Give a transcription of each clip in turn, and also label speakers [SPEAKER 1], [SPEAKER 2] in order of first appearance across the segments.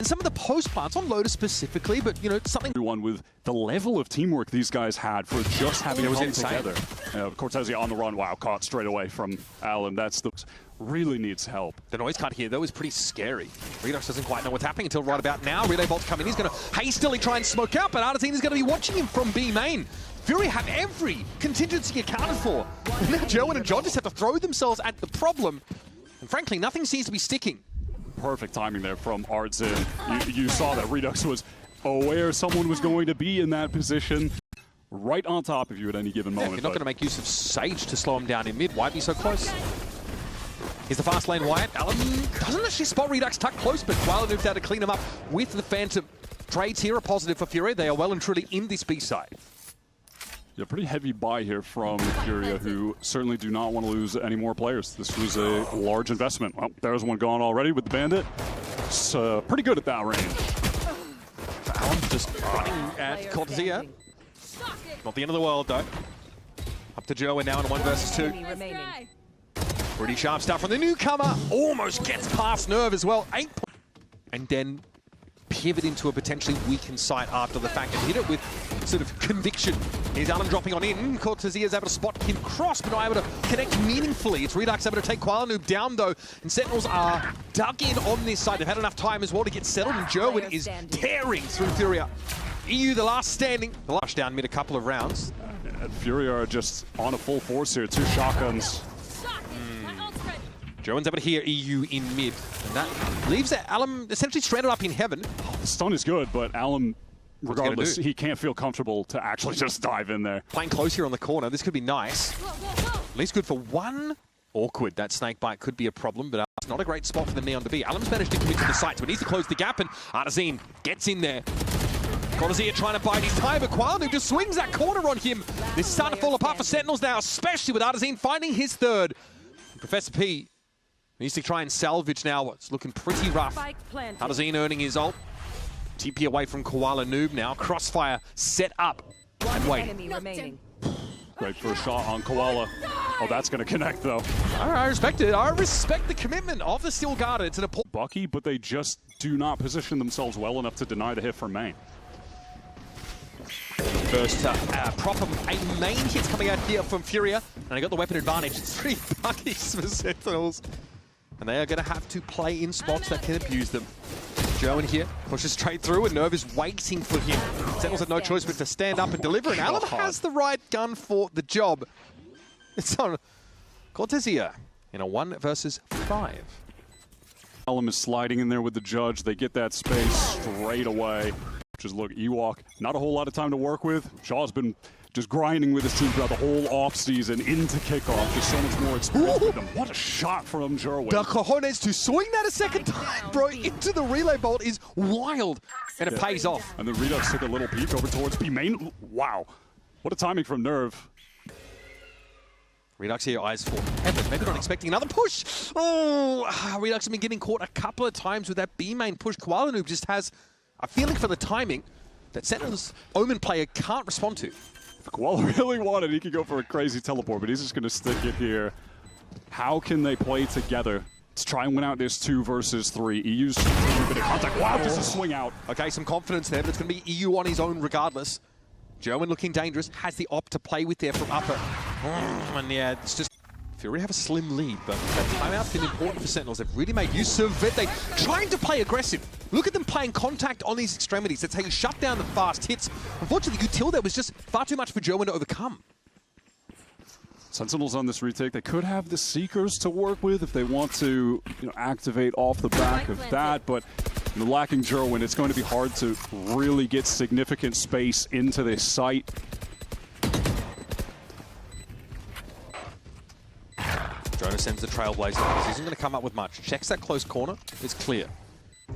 [SPEAKER 1] some of the post plants on Lotus specifically, but you know, something.
[SPEAKER 2] Everyone with the level of teamwork these guys had for just having it come together. Cortezia on the run, wow, caught straight away from Alan. That's the really needs help.
[SPEAKER 1] The noise cut here, though, is pretty scary. Redux doesn't quite know what's happening until right about now. Relay Bolt's coming. He's going to hastily try and smoke out, but Artesine is going to be watching him from B main. Fury have every contingency accounted for. Now Joe and John just have to throw themselves at the problem. And frankly, nothing seems to be sticking.
[SPEAKER 2] Perfect timing there from Artesine. You saw that Redux was aware someone was going to be in that position. Right on top of you at any given moment.
[SPEAKER 1] You're not going to make use of Sage to slow him down in mid. Why be so close? Here's the fast lane Wyatt. Alan doesn't actually spot Redux tucked close, but Koala moved out to clean him up with the Phantom. Trades here are positive for Furia. They are well and truly in this B side.
[SPEAKER 2] Yeah, pretty heavy buy here from Furia, who certainly do not want to lose any more players. This was a large investment. Well, there's one gone already with the Bandit. It's pretty good at that range.
[SPEAKER 1] Alan just running at Cortezia. Not the end of the world, though. Up to Joe, and now in 1 versus 2. Pretty sharp stuff from the newcomer. Almost gets past Nerve as well. 8 points. And then pivot into a potentially weakened site after the fact and hit it with sort of conviction. Here's Alan dropping on in. Cortezia is able to spot him cross, but not able to connect meaningfully. It's Redux able to take Koala Noob down, though. And Sentinels are dug in on this side. They've had enough time as well to get settled, and Jerwin is tearing through Furia. EU, the last standing. The last down mid a couple of rounds.
[SPEAKER 2] And Furia are just on a full force here. 2 shotguns.
[SPEAKER 1] Joan's able to hear EU in mid, and that leaves Alum essentially stranded up in heaven.
[SPEAKER 2] The stun is good, but Alum, regardless, he can't feel comfortable to actually just dive in there.
[SPEAKER 1] Playing close here on the corner, this could be nice. At least good for one. Awkward, that snake bite could be a problem, but it's not a great spot for the Neon to be. Alum's managed to commit to the site, so he needs to close the gap, and Artesine gets in there. Cortezia trying to bide his time, but Koala just swings that corner on him. This is starting to fall apart for Sentinels now, especially with Artesine finding his third. And Professor P needs to try and salvage now. It's looking pretty rough. Artesine earning his ult. TP away from Koala Noob now. Crossfire set up and waiting.
[SPEAKER 2] Great first shot on Koala. Oh, that's going to connect, though.
[SPEAKER 1] I respect it. I respect the commitment of the Steel Guard. It's an important
[SPEAKER 2] Bucky, but they just do not position themselves well enough to deny the hit from main.
[SPEAKER 1] First proper main hits coming out here from Furia. And they got the weapon advantage. It's 3 Buckies for Sentinels. And they are going to have to play in spots that can abuse them. Joe in here pushes straight through, and Nerve is waiting for him. Sentinels have no choice but to stand up and deliver, and Alan has the right gun for the job. It's on Cortezia in a 1 versus 5.
[SPEAKER 2] Alan is sliding in there with the Judge. They get that space straight away. Just look, Ewok, not a whole lot of time to work with. Shaw's been just grinding with his team throughout the whole offseason into kickoff. Just so much more experience with them. What a shot from Jerwin.
[SPEAKER 1] The cojones to swing that a second time, bro, into the relay bolt is wild. And it pays off.
[SPEAKER 2] And then Redux took a little peek over towards B main. Wow. What a timing from Nerve.
[SPEAKER 1] Redux here, eyes for heaven. Maybe not expecting another push. Oh, Redux have been getting caught a couple of times with that B main push. Koala Noob just has a feeling for the timing that Sentinel's Omen player can't respond to.
[SPEAKER 2] If Koala really wanted, he could go for a crazy teleport, but he's just going to stick it here. How can they play together? Let's try and win out this 2 versus 3. EU's a bit of contact. Wow, just a swing out.
[SPEAKER 1] Okay, some confidence there, but it's going to be EU on his own regardless. Jerwin looking dangerous, has the op to play with there from upper. And yeah, it's just Fury have a slim lead, but that timeout's been important for Sentinels. They've really made use of it. They're trying to play aggressive. Look at them playing contact on these extremities. That's how you shut down the fast hits. Unfortunately, util there was just far too much for Jerwin to overcome.
[SPEAKER 2] Sentinels on this retake, they could have the Seekers to work with if they want to activate off the back of that, but lacking Jerwin, it's going to be hard to really get significant space into this site.
[SPEAKER 1] Jonas sends the Trailblazer because he isn't going to come up with much. Checks that close corner. It's clear.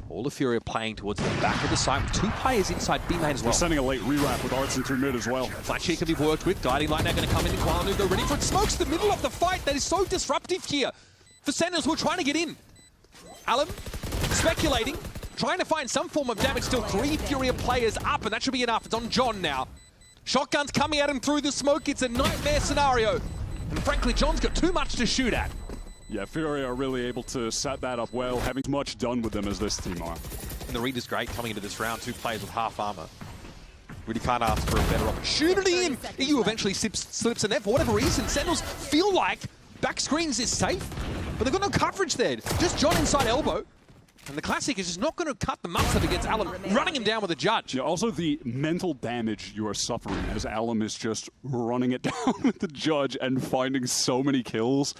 [SPEAKER 1] All the Fury are playing towards the back of the site with 2 players inside B main as well.
[SPEAKER 2] They're sending a late re-wrap with Artesine through mid as well.
[SPEAKER 1] Flash here can be worked with. Guiding Light now going to come in. Koala Noob go ready for it. Smokes the middle of the fight. That is so disruptive here for Sentinels who are trying to get in. Alan speculating, trying to find some form of damage. Still 3 Furia players up, and that should be enough. It's on John now. Shotguns coming at him through the smoke. It's a nightmare scenario. And frankly, John's got too much to shoot at.
[SPEAKER 2] Yeah, Furia are really able to set that up well, having much done with them as this team are.
[SPEAKER 1] And the read is great coming into this round. 2 players with half armor. Really can't ask for a better opportunity. And EU eventually slips a net for whatever reason. Sentinels feel like back screens is safe, but they've got no coverage there. Just John inside elbow. And the Classic is just not going to cut the mustard against Alum, running him down with a judge.
[SPEAKER 2] Yeah, also the mental damage you are suffering as Alum is just running it down with the judge and finding so many kills.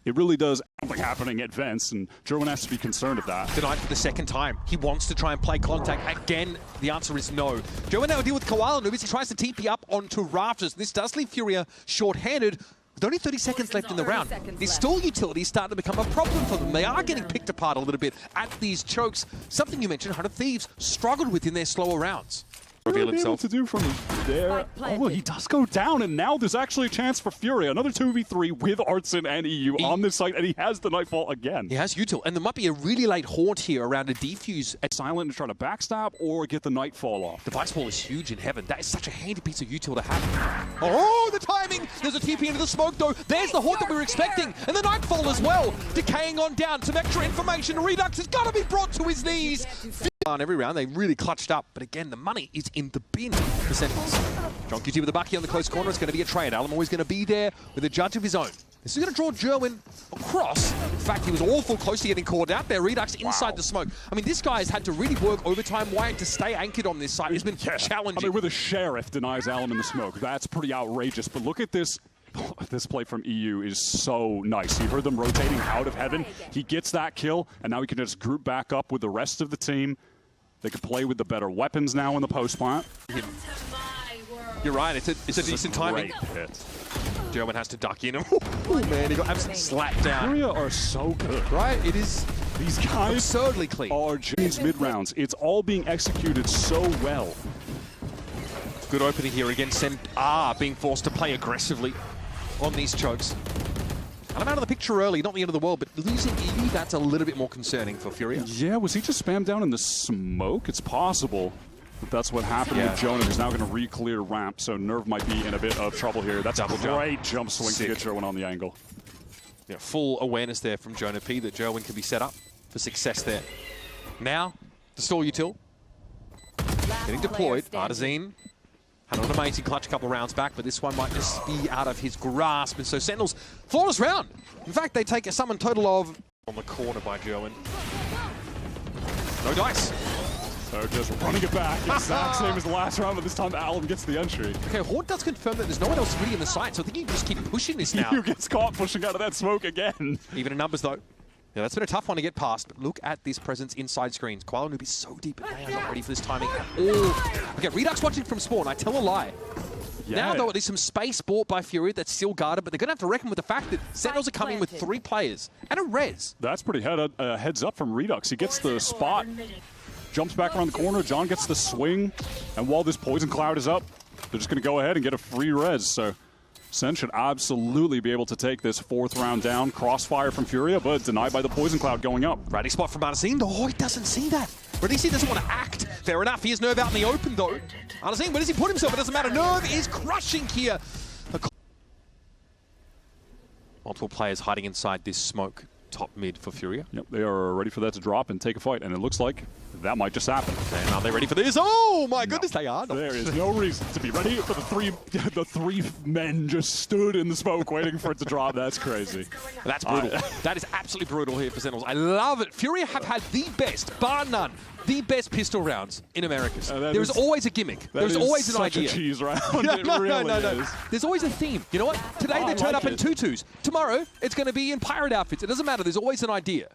[SPEAKER 2] It really does something happening at Vents, and Jerwin has to be concerned of that.
[SPEAKER 1] Denied for the second time. He wants to try and play contact. Again, the answer is no. Jerwin now deal with Koala Noob as he tries to TP up onto Rafters. This does leave Furia short-handed. With only 30 seconds left in the round, these stall utilities start to become a problem for them. They are getting picked apart a little bit at these chokes. Something you mentioned, 100 Thieves struggled with in their slower rounds.
[SPEAKER 2] Reveal himself to do from there. Oh, he does go down, and now there's actually a chance for Furia. Another 2v3 with Artson and EU on this site, and he has the Nightfall again.
[SPEAKER 1] He has util, and there might be a really late haunt here around a defuse.
[SPEAKER 2] At Silent to try to backstab or get the Nightfall off.
[SPEAKER 1] The Vice Ball is huge in Heaven. That is such a handy piece of util to have. Oh, the timing! There's a TP into the smoke, though. There's the haunt that we were expecting, and the Nightfall as well. Decaying on down. Some extra information. Redux has got to be brought to his knees. On every round, they really clutched up, but again, the money is in the bin for Sentinels. John QT with the Bucky on the close corner. It's going to be a trade. Alum always going to be there with a judge of his own. This is going to draw Jerwin across. In fact, he was awful close to getting caught out there. Redux inside the smoke. I mean, this guy has had to really work overtime wired to stay anchored on this site. It's been challenging.
[SPEAKER 2] I mean, with a Sheriff denies Alum in the smoke. That's pretty outrageous, but look at this. This play from EU is so nice. You heard them rotating out of Heaven. He gets that kill, and now he can just group back up with the rest of the team. They can play with the better weapons now in the post plant.
[SPEAKER 1] You're right, it's a decent timing.
[SPEAKER 2] Great hit.
[SPEAKER 1] Jerwin has to duck in. Oh man, he got absolutely slapped down.
[SPEAKER 2] Furia are so good.
[SPEAKER 1] Right, it is.
[SPEAKER 2] These guys
[SPEAKER 1] absurdly clean.
[SPEAKER 2] Are James mid-rounds. It's all being executed so well.
[SPEAKER 1] Good opening here against Sen being forced to play aggressively on these chokes. I'm out of the picture early, not the end of the world, but losing EU, that's a little bit more concerning for Furia.
[SPEAKER 2] Yeah, was he just spammed down in the smoke? It's possible that that's what happened with Jonah. He's now going to re-clear ramp, so Nerve might be in a bit of trouble here. That's a great jump swing to get Jerwin on the angle.
[SPEAKER 1] Yeah, full awareness there from Jonah P that Jerwin can be set up for success there. Now, the stall util. Getting deployed. Artazine had an amazing clutch a couple of rounds back, but this one might just be out of his grasp. And so Sentinels, flawless round. In fact, they take a summon total of on the corner by Jerwin. No dice.
[SPEAKER 2] So just running it back. Exact same as the last round, but this time Alum gets the entry.
[SPEAKER 1] Okay, Haunt does confirm that there's no one else really in the site, so I think you can just keep pushing this now.
[SPEAKER 2] He gets caught pushing out of that smoke again.
[SPEAKER 1] Even in numbers, though. Yeah, that's been a tough one to get past, but look at this presence inside screens. Koala Noob is so deep, and they are not ready for this timing at all. Okay, Redux watching from spawn, I tell a lie. Yeah. Now, though, there's some space bought by Furia that's still guarded, but they're going to have to reckon with the fact that Sentinels are coming with 3 players and a res.
[SPEAKER 2] That's pretty heads up from Redux. He gets the spot, jumps back around the corner, John gets the swing, and while this poison cloud is up, they're just going to go ahead and get a free res. So Sen should absolutely be able to take this 4th round down. Crossfire from Furia, but denied by the poison cloud going up.
[SPEAKER 1] Ready spot from Artazine. Oh, he doesn't see that. Radisi doesn't want to act. Fair enough. He has Nerve out in the open, though. Artazine, where does he put himself? It doesn't matter. Nerve is crushing here. Multiple players hiding inside this smoke. Top mid for Furia.
[SPEAKER 2] Yep, they are ready for that to drop and take a fight, and it looks like that might just happen.
[SPEAKER 1] And are they ready for this? Oh my goodness, they are not.
[SPEAKER 2] There is no reason to be ready for the three men just stood in the smoke waiting for it to drop. That's crazy.
[SPEAKER 1] That's brutal. That is absolutely brutal here for Sentinels. I love it. Furia have had the best, bar none, the best pistol rounds in Americas. There is always a gimmick. There's always an idea.
[SPEAKER 2] Such a cheese round.
[SPEAKER 1] No. There's always a theme. You know what? Today they turn up in tutus. Tomorrow it's going to be in pirate outfits. It doesn't matter. There's always an idea.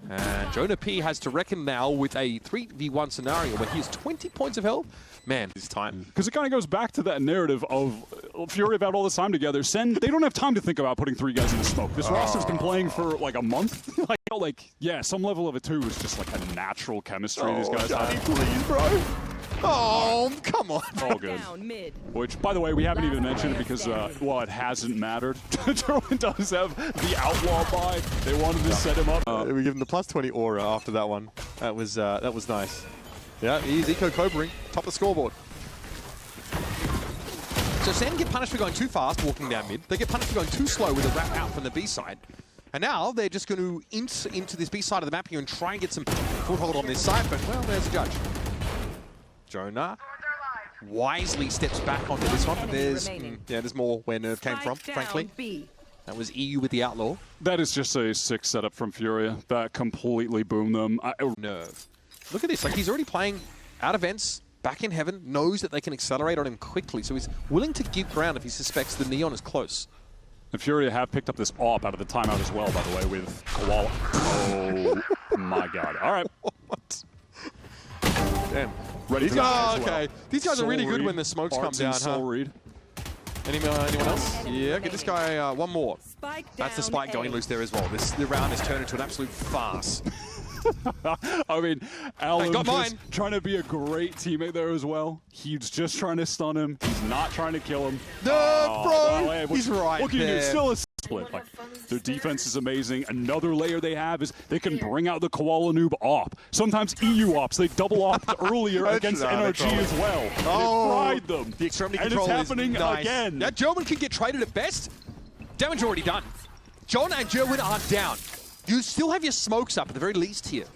[SPEAKER 1] And Jonah P has to reckon now with a 3v1 scenario where he has 20 points of health. Man, this time.
[SPEAKER 2] Because it kind of goes back to that narrative of Fury about all this time together. Sen, they don't have time to think about putting 3 guys in the smoke. This roster's been playing for like a month. Yeah, some level of it too is just like a natural chemistry these guys have.
[SPEAKER 1] Please, bro. Oh, come on.
[SPEAKER 2] All good. Which, by the way, we haven't even mentioned it because, well, it hasn't mattered. Jerwin does have the outlaw buy. They wanted to set him up.
[SPEAKER 1] We give him the +20 aura after that one. That was nice. Yeah, he's eco-cobering, top of the scoreboard. So Sen get punished for going too fast, walking down mid. They get punished for going too slow with a wrap out from the B side. And now they're just going to int into this B side of the map here and try and get some foothold on this side, but, well, there's a judge. Jonah wisely steps back onto this one, but there's more where Nerve came from, frankly. That was EU with the Outlaw.
[SPEAKER 2] That is just a sick setup from Furia. That completely boomed them.
[SPEAKER 1] Nerve. Look at this, like he's already playing out of vents, back in heaven, knows that they can accelerate on him quickly, so he's willing to give ground if he suspects the Neon is close.
[SPEAKER 2] And Furia have picked up this AWP out of the timeout as well, by the way, with Koala. Oh my god. All right.
[SPEAKER 1] What? Damn.
[SPEAKER 2] Ready to go.
[SPEAKER 1] Oh, okay. These guys are really good when the smokes come down, huh?
[SPEAKER 2] Read.
[SPEAKER 1] Anyone else? Yeah, get this guy one more. That's the spike going loose there as well. The round has turned into an absolute farce.
[SPEAKER 2] I mean, Alan
[SPEAKER 1] got
[SPEAKER 2] just
[SPEAKER 1] mine.
[SPEAKER 2] trying to be a great teammate there as well. He's just trying to stun him. He's not trying to kill him.
[SPEAKER 1] No, bro!
[SPEAKER 2] Hey,
[SPEAKER 1] He's right
[SPEAKER 2] Look at
[SPEAKER 1] there.
[SPEAKER 2] you, still a split. Like, their defense is amazing. Another layer they have is they can bring out the Koala Noob AWP. Sometimes EU ops, they double opt earlier against NRG as well.
[SPEAKER 1] Oh,
[SPEAKER 2] it fried them.
[SPEAKER 1] The extremity
[SPEAKER 2] and
[SPEAKER 1] control
[SPEAKER 2] it's happening
[SPEAKER 1] is nice.
[SPEAKER 2] again.
[SPEAKER 1] That German can get traded at best. Damage already done. John and Gerwin are down. You still have your smokes up at the very least here.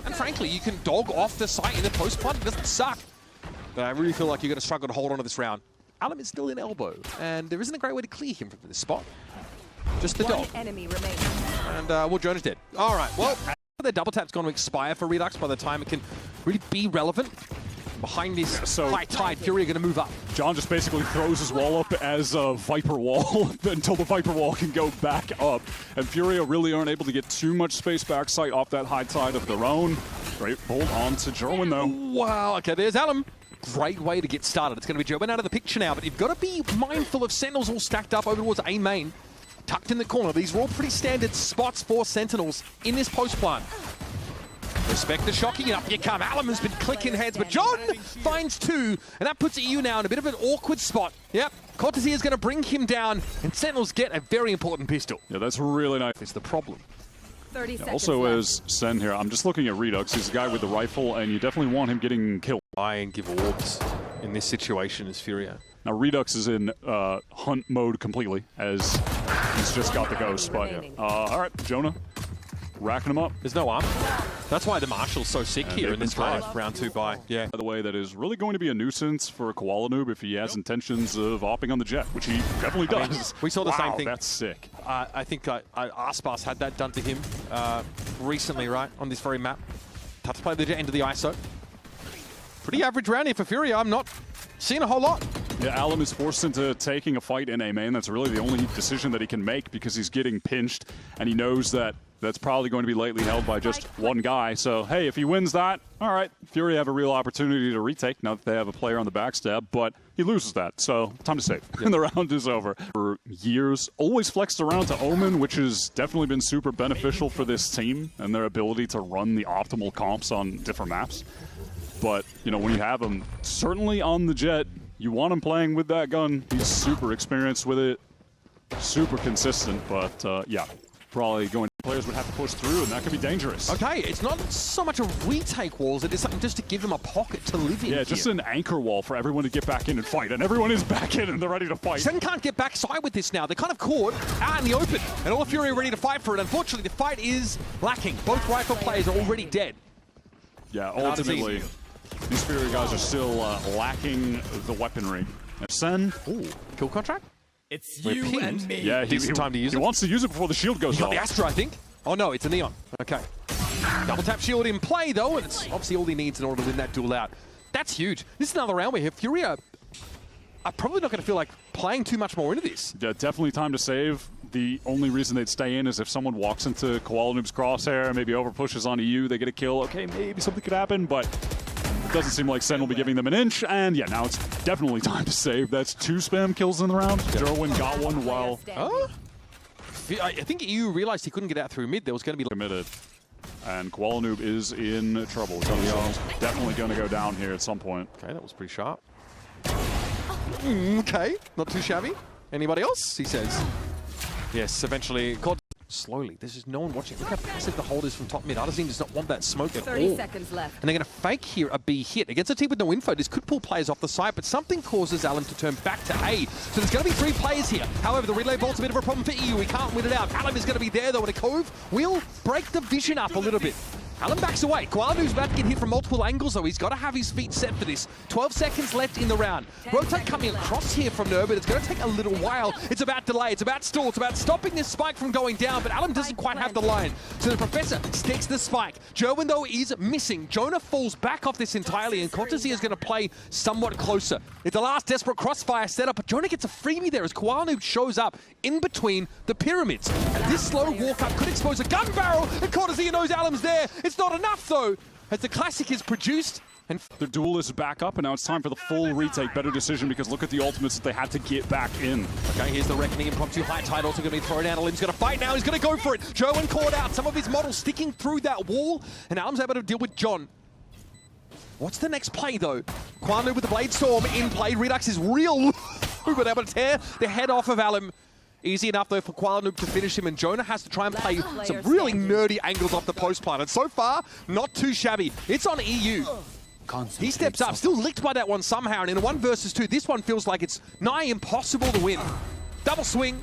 [SPEAKER 1] And frankly, you can dog off the site in the post-plant. It doesn't suck. But I really feel like you're going to struggle to hold on to this round. Alum is still in elbow, and there isn't a great way to clear him from this spot. Just the dog.
[SPEAKER 3] Enemy remaining.
[SPEAKER 1] And, well, Jonah's dead. All right, well, the double tap's going to expire for Redux by the time it can really be relevant. Behind this high tide, Furia going to move up.
[SPEAKER 2] John just basically throws his wall up as a Viper wall until the Viper wall can go back up. And Furia really aren't able to get too much space backside off that high tide of their own. Great hold on to Jerwin, though.
[SPEAKER 1] Wow, okay, there's Alum. Great way to get started. It's going to be Jerwin out of the picture now, but you've got to be mindful of Sentinels all stacked up over towards A main. Tucked in the corner. These are all pretty standard spots for Sentinels in this post-plant. Respect the shocking, and up you come. Alum has been clicking heads, but John finds two, and that puts EU now in a bit of an awkward spot. Yep, Cortesia is going to bring him down, and Sentinels get a very important pistol.
[SPEAKER 2] Yeah, that's really nice.
[SPEAKER 1] It's the problem.
[SPEAKER 3] 30 seconds
[SPEAKER 2] Also,
[SPEAKER 3] left.
[SPEAKER 2] as Sen here, I'm just looking at Redux. He's a guy with the rifle, and you definitely want him getting killed.
[SPEAKER 1] Try and give orbs in this situation as Furia.
[SPEAKER 2] Now, Redux is in hunt mode completely, as he's just got the ghost. But, all right, Jonah, racking him up.
[SPEAKER 1] There's no arm. That's why the Marshal's so sick
[SPEAKER 2] And
[SPEAKER 1] here
[SPEAKER 2] they've
[SPEAKER 1] in this
[SPEAKER 2] been tried.
[SPEAKER 1] round 2 buy. Yeah.
[SPEAKER 2] By the way, that is really going to be a nuisance for a Koala Noob if he has intentions of opping on the jet, which he definitely does.
[SPEAKER 1] We saw the same
[SPEAKER 2] Wow,
[SPEAKER 1] thing.
[SPEAKER 2] That's sick.
[SPEAKER 1] I think Aspas had that done to him recently, right, on this very map. Tough to play the jet into the ISO. Pretty average round here for Furia. I'm not seeing a whole lot.
[SPEAKER 2] Yeah, Alum is forced into taking a fight in A main. That's really the only decision that he can make because he's getting pinched, and he knows that that's probably going to be lightly held by just one guy. So, hey, if he wins that, all right, Fury have a real opportunity to retake now that they have a player on the backstab, but he loses that, so time to save. And the round is over. For years, always flexed around to Omen, which has definitely been super beneficial for this team and their ability to run the optimal comps on different maps. But, you know, when you have him certainly on the jet, you want him playing with that gun. He's super experienced with it, super consistent, but yeah, probably going players would have to push through, and that could be dangerous.
[SPEAKER 1] Okay, it's not so much a retake walls, it is something just to give them a pocket to live in.
[SPEAKER 2] Yeah, just an anchor wall for everyone to get back in and fight, and everyone is back in and they're ready to fight.
[SPEAKER 1] Sen can't get backside with this now. They're kind of caught out in the open, and all Fury are ready to fight for it. Unfortunately, the fight is lacking. Both rifle players are already dead.
[SPEAKER 2] Yeah, ultimately, these Fury guys are still lacking the weaponry. And Sen,
[SPEAKER 1] Kill contract?
[SPEAKER 4] It's
[SPEAKER 1] We're
[SPEAKER 4] you
[SPEAKER 1] pinned.
[SPEAKER 4] and me.
[SPEAKER 2] yeah,
[SPEAKER 1] Decent time to use
[SPEAKER 2] he
[SPEAKER 1] it.
[SPEAKER 2] wants to use it before the shield goes
[SPEAKER 1] Got
[SPEAKER 2] off.
[SPEAKER 1] the Astra, I think. Oh no, it's a Neon. Okay. Double tap shield in play though, and it's obviously all he needs in order to win that duel out. That's huge. This is another round where Fury are probably not going to feel like playing too much more into this.
[SPEAKER 2] Yeah, definitely time to save. The only reason they'd stay in is if someone walks into Koala Noob's crosshair, maybe over pushes on EU, they get a kill. Okay, maybe something could happen, but it doesn't seem like Sen will be giving them an inch. And yeah, now it's definitely time to save. That's 2 spam kills in the round. Derwin got one while
[SPEAKER 1] I think EU realized he couldn't get out through mid. There was going to be
[SPEAKER 2] committed. And Koala Noob is in trouble. Definitely going to go down here at some point.
[SPEAKER 1] Okay, that was pretty sharp. Okay, not too shabby. Anybody else? He says. Yes, eventually. slowly. There's just no one watching. Look how passive the hold is from top mid. Arzine does not want that smoke at
[SPEAKER 3] 30
[SPEAKER 1] all.
[SPEAKER 3] seconds left.
[SPEAKER 1] And they're going to fake here a B hit. Against a team with no info, this could pull players off the site, but something causes Alum to turn back to A. So there's going to be 3 players here. However, the relay vault's a bit of a problem for EU. He can't win it out. Alum is going to be there, though, and a Cove will break the vision up a little bit. Alum backs away. Kwalu's about to get hit from multiple angles, though. He's got to have his feet set for this. 12 seconds left in the round. Rotate coming across here from Nerv, but it's going to take a little while. It's about delay. It's about stall. It's about stopping this spike from going down, but Alum doesn't quite have the line. So the Professor sticks the spike. Jerwin, though, is missing. Jonah falls back off this entirely, and Cortesia is going to play somewhat closer. It's the last desperate crossfire setup, but Jonah gets a freebie there as Kwalu shows up in between the pyramids. And this slow walk-up could expose a gun barrel, and Cortesia knows Alum's there. It's not enough, though, as the classic is produced. And
[SPEAKER 2] the duel is back up, and now it's time for the full retake. Better decision, because look at the ultimates that they had to get back in.
[SPEAKER 1] Okay, here's the Reckoning. Impromptu high tide also going to be thrown out. Alim's going to fight now. He's going to go for it. Jerwin caught out. Some of his models sticking through that wall, and Alum's able to deal with John. What's the next play, though? Kwanu with the Blade Storm in play. Redux is real but able to tear the head off of Alum. Easy enough, though, for Kwalu to finish him, and Jonah has to try and play some really nerdy angles off the post plant. And so far, not too shabby. It's on EU. He steps up, still licked by that one somehow, and in a 1 versus 2, this one feels like it's nigh impossible to win. Double swing.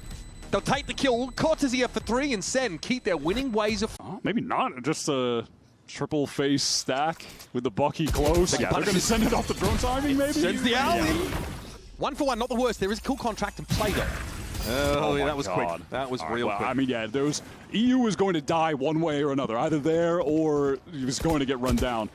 [SPEAKER 1] They'll take the kill. Cortesia for 3, and Sen keep their winning ways of...
[SPEAKER 2] Maybe not. Just a triple face stack with the Bucky close. Yeah, they're going to send it off the drone timing, maybe?
[SPEAKER 1] Sends the alley. 1 for 1, not the worst. There is a kill contract and play, though. Oh, yeah, that was quick. That was real quick.
[SPEAKER 2] I mean, yeah, there was... EU was going to die one way or another, either there or he was going to get run down.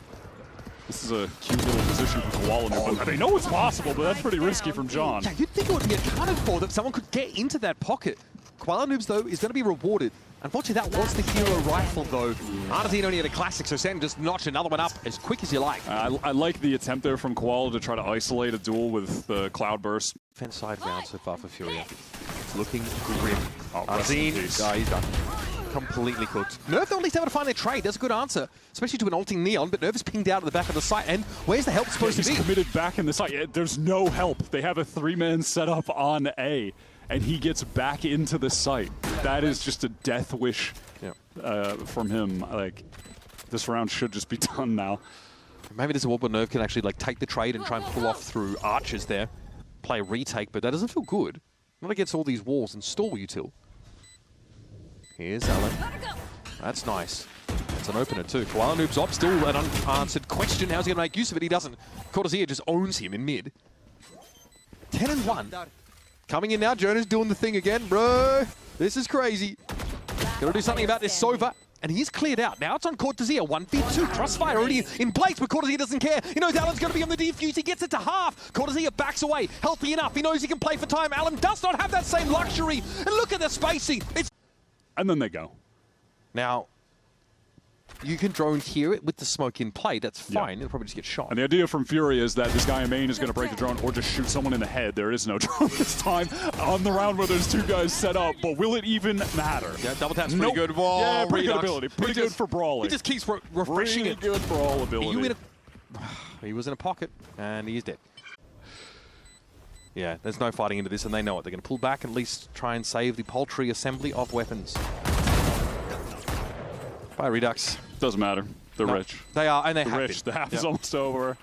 [SPEAKER 2] This is a cute little position for Kwalu. They know it's possible, but that's pretty risky from John.
[SPEAKER 1] Yeah, you'd think it would be accounted for that someone could get into that pocket. Kwalu, though, is going to be rewarded. Unfortunately, that was the hero rifle, though. Arzine only had a classic, so Sen just notch another one up as quick as you like.
[SPEAKER 2] I like the attempt there from Kwalu to try to isolate a duel with the Cloudburst.
[SPEAKER 1] Defense side round so far for Furia. It's looking grim.
[SPEAKER 2] Oh,
[SPEAKER 1] Arzine, he's done. Completely cooked. Nerv, though, at least able to find their trade. That's a good answer, especially to an ulting Neon, but Nerv is pinged out at the back of the site, and where's the help supposed to be?
[SPEAKER 2] He's committed back in the site. There's no help. They have a 3-man setup on A, and he gets back into the site. That is just a death wish from him. Like, this round should just be done now.
[SPEAKER 1] Maybe there's a world where Nerv can actually like take the trade and try and pull off through archers there, play a retake, but that doesn't feel good. Not against all these walls and stall util. Here's Alum. That's nice. It's an opener too. Kwalu's op, still an unanswered question. How's he going to make use of it? He doesn't. Cortesia just owns him in mid. 10 and 1. Coming in now, Jonah's doing the thing again. Bro, this is crazy. Gotta do something about this Sova. And he's cleared out. Now it's on Cortesia. 1v2. Crossfire already in place, but Cortesia doesn't care. He knows Alum's going to be on the defuse. He gets it to half. Cortesia backs away. Healthy enough. He knows he can play for time. Alum does not have that same luxury. And look at the spacing.
[SPEAKER 2] And then they go.
[SPEAKER 1] Now, you can drone here with the smoke in play. That's fine. It'll probably just get shot.
[SPEAKER 2] And the idea from Furia is that this guy in main is going to break the drone or just shoot someone in the head. There is no drone this time on the round where there's 2 guys set up. But will it even matter?
[SPEAKER 1] Yeah, double tap's pretty good. Whoa,
[SPEAKER 2] yeah, pretty
[SPEAKER 1] Redux.
[SPEAKER 2] good ability. Pretty good for brawling.
[SPEAKER 1] He just keeps refreshing it.
[SPEAKER 2] Good for all ability.
[SPEAKER 1] He was in a pocket, and he is dead. Yeah, there's no fighting into this, and they know it. They're going to pull back and at least try and save the paltry assembly of weapons. Bye, Redux.
[SPEAKER 2] Doesn't matter. They're rich.
[SPEAKER 1] They are, and they're
[SPEAKER 2] rich. The half is almost over.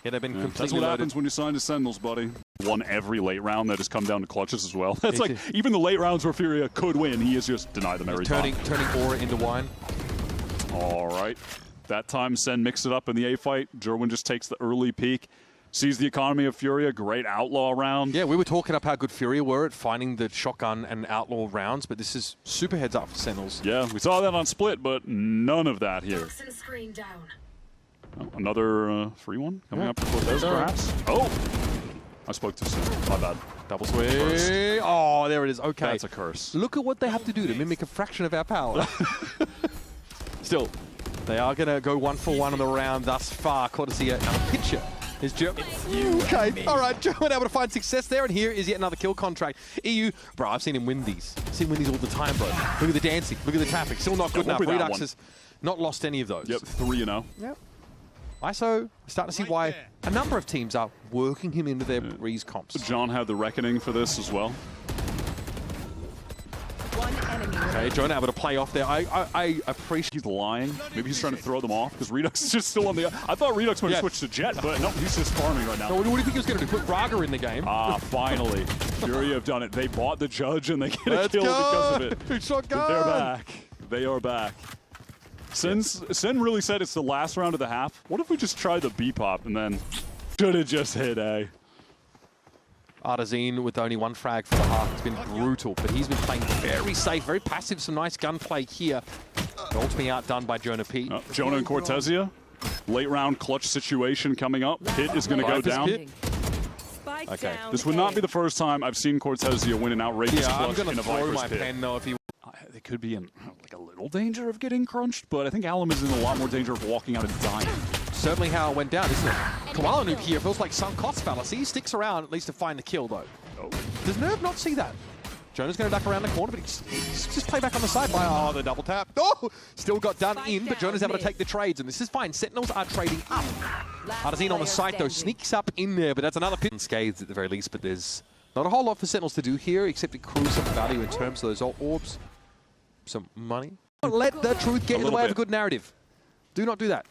[SPEAKER 1] Yeah, they've been completely
[SPEAKER 2] That's what
[SPEAKER 1] loaded.
[SPEAKER 2] happens when you sign to Sentinels, buddy. Won every late round that has come down to clutches as well. That's like, even the late rounds where Furia could win, he has just denied them every time.
[SPEAKER 1] Turning aura into wine.
[SPEAKER 2] All right. That time, Sen mixed it up in the A fight. Jerwin just takes the early peek. Sees the economy of Furia. Great outlaw round.
[SPEAKER 1] Yeah, we were talking up how good Furia were at finding the shotgun and outlaw rounds, but this is super heads up for Sentinels.
[SPEAKER 2] Yeah, we saw that on Split, but none of that here. Oh, another free one coming up for Cortez, perhaps. Oh! I spoke too soon. My bad.
[SPEAKER 1] Double swing. Oh, there it is. Okay.
[SPEAKER 2] That's a curse.
[SPEAKER 1] Look at what they have to do to mimic a fraction of our power. Still, they are going to go 1 for 1 on the round thus far. Cortesia and a pitcher. Is okay, all right, Joe able to find success there, and here is yet another kill contract. EU, bro, I've seen him win these. I've seen him win these all the time, bro. Look at the dancing, look at the tapping, still not good enough. Redux has not lost any of those.
[SPEAKER 2] Yep, 3-0.
[SPEAKER 1] Yep. ISO, starting to see why a number of teams are working him into their Breeze comps.
[SPEAKER 2] John had the reckoning for this as well.
[SPEAKER 3] One enemy
[SPEAKER 1] Okay, Jonah able to play off there. I appreciate.
[SPEAKER 2] He's lying. Maybe he's trying to throw them off because Redux is just still on the. I thought Redux might have switched to Jet, but no, he's just farming right now.
[SPEAKER 1] No, what do you think he was going to do? Put Braga in the game?
[SPEAKER 2] Ah, finally. Furia have done it. They bought the Judge and they get a kill because of it.
[SPEAKER 1] Shotgun.
[SPEAKER 2] They're back. They are back. Sen really said it's the last round of the half. What if we just tried the B-pop and then should have just hit A?
[SPEAKER 1] Artazine with only one frag for the half. It's been brutal, but he's been playing very safe, very passive. Some nice gunplay here. Ultimately outdone by Jonah P.
[SPEAKER 2] Jonah and Cortezia. Late round clutch situation coming up. Hit is going to go down.
[SPEAKER 1] Okay.
[SPEAKER 2] This would not be the first time I've seen Cortezia win an outrageous clutch in a Viper's pit.
[SPEAKER 1] Pen though if he...
[SPEAKER 2] There could be like a little danger of getting crunched, but I think Alum is in a lot more danger of walking out and dying.
[SPEAKER 1] Certainly how it went down, isn't it? Koala Noob here feels like some cost fallacy. He sticks around at least to find the kill, though.
[SPEAKER 2] Oh.
[SPEAKER 1] Does Nerve not see that? Jonah's going to duck around the corner, but he's just play back on the side by, oh, the double tap. Oh, still got done in, but Jonah's able to take the trades, and this is fine. Sentinels are trading up. Artazine on the site, though, sneaks up in there, but that's another pit. Scathed at the very least, but there's not a whole lot for Sentinels to do here, except accrue some value in terms of those orbs. Some money. Don't let the truth get in the way of a good narrative. Do not do that.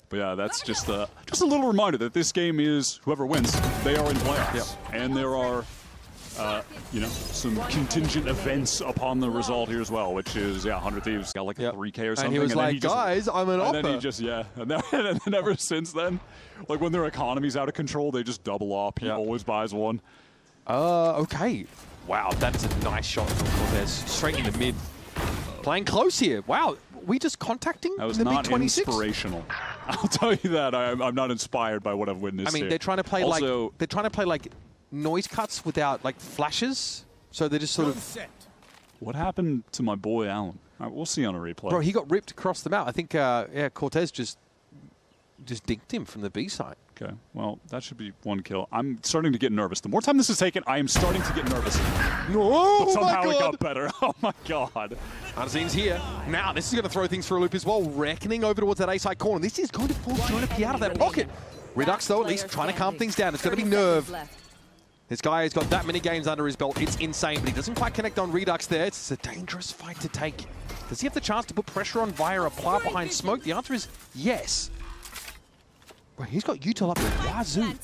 [SPEAKER 2] But yeah, that's just a little reminder that this game is whoever wins, they are in playoffs.
[SPEAKER 1] Yep.
[SPEAKER 2] And there are, you know, some contingent events upon the result here as well, which is, 100 Thieves got like a 3K or something.
[SPEAKER 1] And he was like, guys, I'm an oppa.
[SPEAKER 2] And then he just, and then ever since then, like when their economy's out of control, they just double op. He always buys one.
[SPEAKER 1] Okay. Wow, that is a nice shot from Cortez. Straight in the mid. Playing close here. Wow, we just contacting
[SPEAKER 2] that was
[SPEAKER 1] in the
[SPEAKER 2] not
[SPEAKER 1] B26?
[SPEAKER 2] Inspirational. I'll tell you that. I'm not inspired by what I've witnessed.
[SPEAKER 1] I mean,
[SPEAKER 2] here.
[SPEAKER 1] they're trying to play
[SPEAKER 2] also,
[SPEAKER 1] like noise cuts without like flashes. So they're just sort of.
[SPEAKER 2] What happened to my boy Allen? We'll see on a replay.
[SPEAKER 1] Bro, he got ripped across the map. I think Cortez just dinked him from the B side.
[SPEAKER 2] Okay, well, that should be one kill. I'm starting to get nervous. The more time this is taken, I am starting to get nervous.
[SPEAKER 1] No,
[SPEAKER 2] but somehow it got better. Oh my god.
[SPEAKER 1] Artazine's here. Now, this is going to throw things for a loop as well. Reckoning over towards that A-side corner. This is going to force Jonah P out of that pocket. Redux, though, at least trying to calm things down. It's going to be Nerve. This guy has got that many games under his belt. It's insane, but he doesn't quite connect on Redux there. It's a dangerous fight to take. Does he have the chance to put pressure on via a plant behind smoke? The answer is yes. Well, he's got util up there. Wazoo.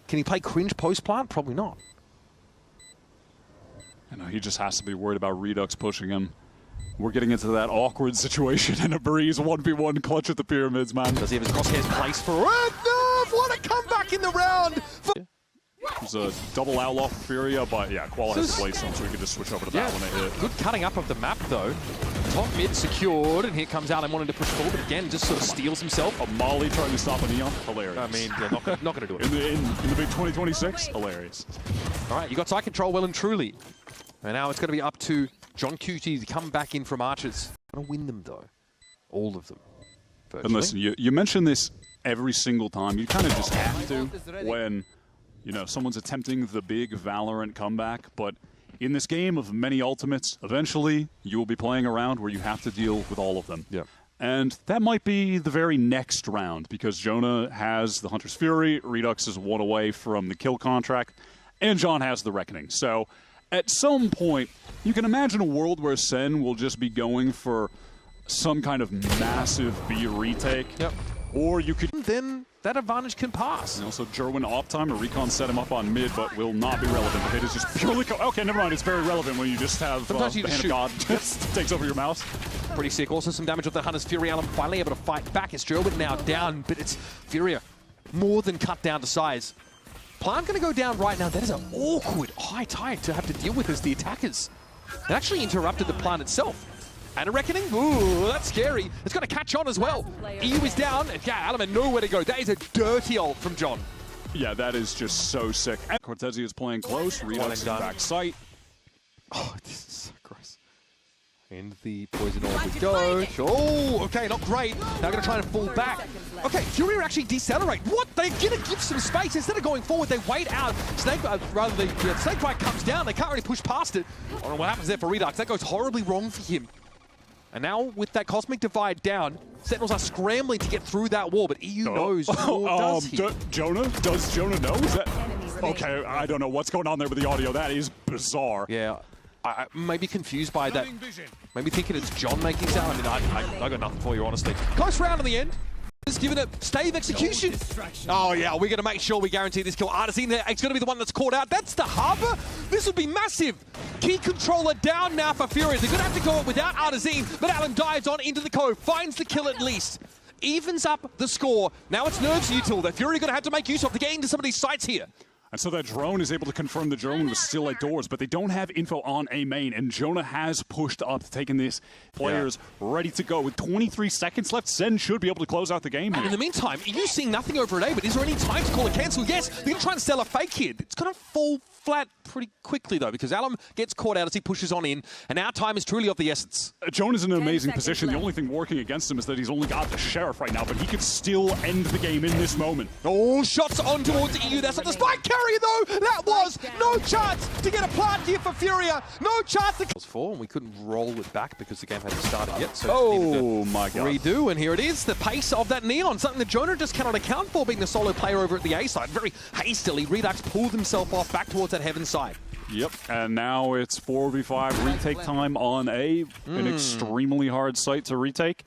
[SPEAKER 1] Can he play cringe post-plant? Probably not.
[SPEAKER 2] You know, he just has to be worried about Redux pushing him. We're getting into that awkward situation in a Breeze 1v1 clutch at the pyramids, man.
[SPEAKER 1] Does he have his crosshairs placed for it? No! What a comeback in the round!
[SPEAKER 2] There's a double outlaw for Furia, but yeah, Koala has placed them, so we can just switch over to that when they hit.
[SPEAKER 1] Good cutting up of the map, though. Top mid secured, and here comes Allen wanting to push forward, but again, just sort of steals himself.
[SPEAKER 2] A Molly trying to stop a Neon? Hilarious.
[SPEAKER 1] I mean, yeah, not going to do it.
[SPEAKER 2] in the big 2026? Hilarious.
[SPEAKER 1] All right, you got side control well and truly. And now it's going to be up to John QT to come back in from Archers. Going to win them, though. All of them. Virtually.
[SPEAKER 2] And listen, you mention this every single time. You kind of just have to when, you know, someone's attempting the big Valorant comeback, but in this game of many ultimates, eventually you will be playing a round where you have to deal with all of them.
[SPEAKER 1] Yeah.
[SPEAKER 2] And that might be the very next round, because Jonah has the Hunter's Fury, Redux is one away from the kill contract, and John has the Reckoning. So at some point, you can imagine a world where Sen will just be going for some kind of massive B retake.
[SPEAKER 1] Yep.
[SPEAKER 2] Or you could...
[SPEAKER 1] Then that advantage can pass.
[SPEAKER 2] And also, Jerwin off time, a recon set him up on mid, but will not be relevant. The hit is just purely... Okay, never mind. It's very relevant when you just have
[SPEAKER 1] Sometimes you
[SPEAKER 2] the
[SPEAKER 1] just
[SPEAKER 2] hand of God just takes over your mouse.
[SPEAKER 1] Pretty sick. Also some damage off the Hunter's Fury. Allen finally able to fight back. It's Jerwin now down, but it's Furia more than cut down to size. Plant going to go down right now. That is an awkward high tide to have to deal with as the attackers. It actually interrupted the plant itself. And a Reckoning, ooh, that's scary. It's going to catch on as well. EU is down, and yeah, Alaman nowhere to go. That is a dirty ult from John.
[SPEAKER 2] Yeah, that is just so sick. Cortezia is playing close, Redux back sight.
[SPEAKER 1] Oh, this is so gross. And the poison orb we go. Oh, okay, not great. They're going to try and fall back. Okay, Fury actually decelerate. What? They're going to give some space. Instead of going forward, they wait out. Snakebite comes down. They can't really push past it. I don't know what happens there for Redux. That goes horribly wrong for him. And now, with that Cosmic Divide down, Sentinels are scrambling to get through that wall, but EU knows. Does he?
[SPEAKER 2] Jonah? Does Jonah know? Is that... Okay, I don't know what's going on there with the audio. That is bizarre.
[SPEAKER 1] Yeah. I may be confused by that. Maybe thinking it's John making sound. I mean, I got nothing for you, honestly. Close round in the end. Just giving it stave execution. Oh yeah, we're going to make sure we guarantee this kill. Artazine there, it's going to be the one that's caught out. That's the Harbor. This would be massive. Key controller down now for Furia. They're going to have to go up without Artazine, but Alan dives on into the cove, finds the kill at least. Evens up the score. Now it's Nerves util that Furia are going to have to make use of to get into some of these sites here.
[SPEAKER 2] And so that drone is able to confirm the drone was still at doors, but they don't have info on A main, and Jonah has pushed up, taking this players ready to go. With 23 seconds left, Sen should be able to close out the game here.
[SPEAKER 1] In the meantime, are you seeing nothing over at A, but is there any time to call a cancel? Yes, they're going to try and sell a fake here. It's going to fall flat pretty quickly, though, because Alum gets caught out as he pushes on in, and our time is truly of the essence.
[SPEAKER 2] Jonah's in an amazing position. The only thing working against him is that he's only got the Sheriff right now, but he could still end the game in this moment.
[SPEAKER 1] Oh, shots on towards EU. That's not the spike carrier, though. That was no chance to get a plant here for Furia. No chance to... It was 4, and we couldn't roll it back because the game hadn't started yet. So
[SPEAKER 2] oh my god.
[SPEAKER 1] Redo, and here it is. The pace of that Neon. Something that Jonah just cannot account for, being the solo player over at the A side. Very hastily, Redux pulled himself off back towards that Heaven side.
[SPEAKER 2] Yep, and now it's 4v5 retake time on A. An extremely hard site to retake.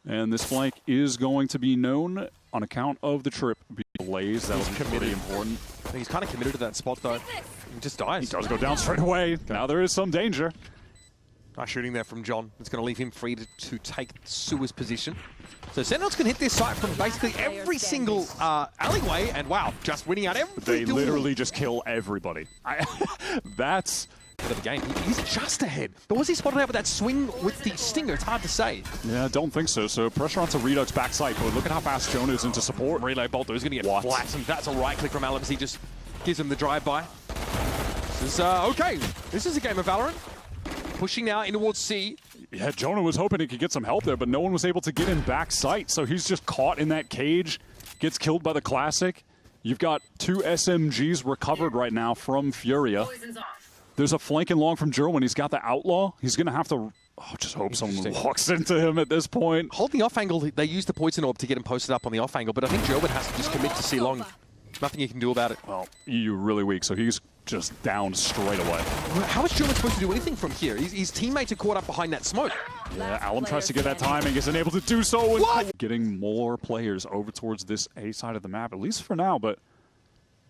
[SPEAKER 2] And this flank is going to be known on account of the trip delays. That was pretty important.
[SPEAKER 1] He's kind of committed to that spot, though. He just dies.
[SPEAKER 2] He does go down straight away. Now there is some danger.
[SPEAKER 1] Nice shooting there from John. It's going to leave him free to take Sua's position. So Sentinels can hit this site from basically every single alleyway, and wow, just winning out every
[SPEAKER 2] They literally just kill everybody. That's...
[SPEAKER 1] of the game. He's just ahead. But was he spotted out with that swing with the stinger? It's hard to say.
[SPEAKER 2] Yeah, I don't think so. So pressure onto Redux backside, but look at how fast Jonah is into support.
[SPEAKER 1] Relay bolt, though, is going to get flattened. That's a right click from Alex. He just gives him the drive-by. This is, okay. This is a game of Valorant. Pushing now in towards C.
[SPEAKER 2] Yeah, Jonah was hoping he could get some help there, but no one was able to get him back sight. So he's just caught in that cage, gets killed by the Classic. You've got 2 SMGs recovered right now from Furia. There's a flanking long from Jerwin. He's got the Outlaw. He's going to have to... Oh, just hope someone walks into him at this point.
[SPEAKER 1] Hold the off angle. They use the Poison Orb to get him posted up on the off angle, but I think Jerwin has to just commit to C long. Nothing he can do about it.
[SPEAKER 2] Well, EU really weak, so he's just down straight away.
[SPEAKER 1] How is Jerwin supposed to do anything from here? His teammates are caught up behind that smoke.
[SPEAKER 2] Yeah, Alum tries to get that timing, isn't able to do so. And getting more players over towards this A side of the map, at least for now, but...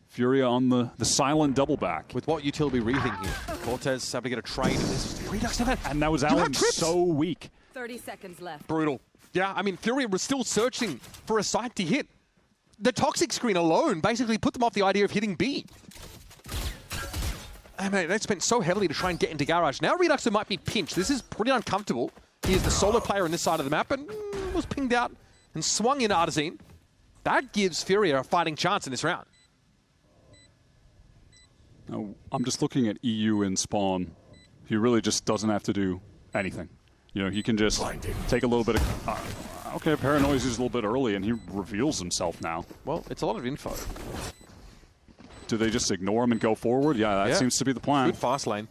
[SPEAKER 2] Furia on the silent double back.
[SPEAKER 1] With what util be reading here. Cortez having to get a trade in this. Redux to that.
[SPEAKER 2] And that was Allen so weak.
[SPEAKER 3] 30 seconds left.
[SPEAKER 1] Brutal. Yeah, I mean, Furia was still searching for a site to hit. The toxic screen alone basically put them off the idea of hitting B. I mean, they spent so heavily to try and get into Garage. Now Redux might be pinched. This is pretty uncomfortable. He is the solo player on this side of the map and was pinged out and swung in Artazine. That gives Furia a fighting chance in this round.
[SPEAKER 2] Now, I'm just looking at EU in spawn. He really just doesn't have to do anything. You know, he can just take a little bit of... okay, Paranoia's is a little bit early, and he reveals himself now.
[SPEAKER 1] Well, it's a lot of info.
[SPEAKER 2] Do they just ignore him and go forward? Yeah, that seems to be the plan.
[SPEAKER 1] Good fast lane.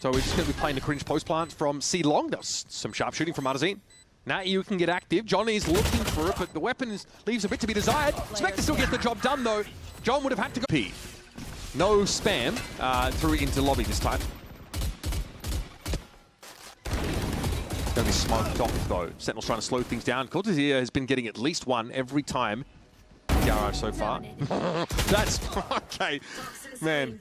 [SPEAKER 1] So we're just going to be playing the cringe post plant from C long. There's some sharp shooting from Artazine. Now EU can get active. Johnny's looking for it, but the weapon leaves a bit to be desired. Spectre still gets the job done, though. John would have had to go... P. No spam through into lobby this time. It's going to be smoked off, though. Sentinel's trying to slow things down. Cortez here has been getting at least one every time. Garage so far. That's... okay. Man.